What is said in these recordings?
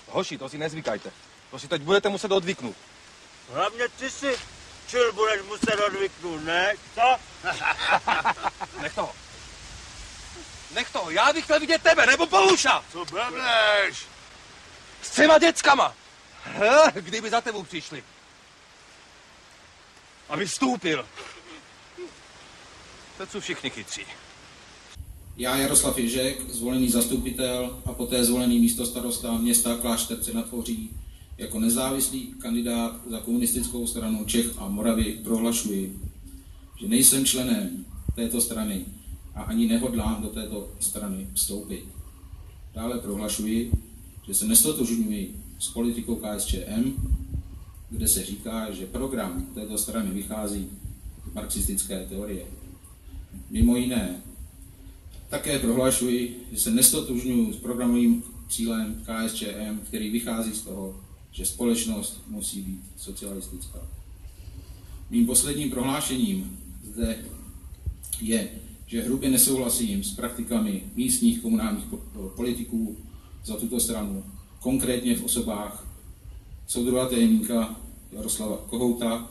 Hoši, to si nezvykajte. To si teď budete muset odvyknout. Hlavně ty si čil budeš muset odvyknout, ne? Co? Nech toho. Nech toho, já bych chtěl vidět tebe, nebo Poluša. Co blbneš? S těma děckama. Kdyby za tebou přišli. Aby vstoupil. Teď jsou všichni chytří. Já, Jaroslav Ježek, zvolený zastupitel a poté zvolený místostarosta města Klášterce nad Ohří, jako nezávislý kandidát za komunistickou stranu Čech a Moravy prohlašuji, že nejsem členem této strany a ani nehodlám do této strany vstoupit. Dále prohlašuji, že se nestotožňuji s politikou KSČM, kde se říká, že program této strany vychází z marxistické teorie. Mimo jiné, také prohlašuji, že se nestotožňuji s programovým cílem KSČM, který vychází z toho, že společnost musí být socialistická. Mým posledním prohlášením zde je, že hrubě nesouhlasím s praktikami místních komunálních politiků za tuto stranu, konkrétně v osobách soudruha tajemníka Jaroslava Kohouta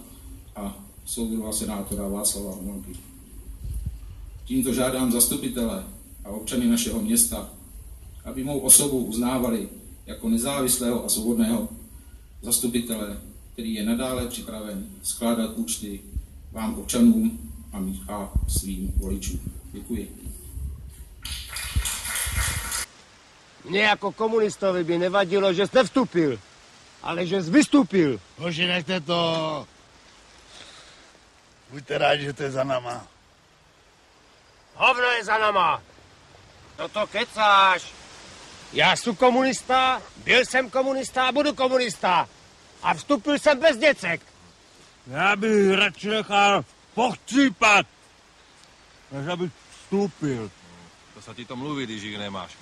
a soudruha senátora Václava Homolky. Tímto žádám zastupitele a občany našeho města, aby mou osobu uznávali jako nezávislého a svobodného zastupitele, který je nadále připraven skládat účty vám občanům a svým voličům. Děkuji. Mně jako komunistovi by nevadilo, že jste vstupil, ale že jsi vystupil. Hoši, nechte to. Buďte rádi, že to je za náma. Hovno je za náma. No to kecáš. Já jsem komunista, byl jsem komunista a budu komunista. A vstupil jsem bez děcek. Já bych radši nechal pochcípat, než abych vstupil. To se ti to mluví, když jich nemáš.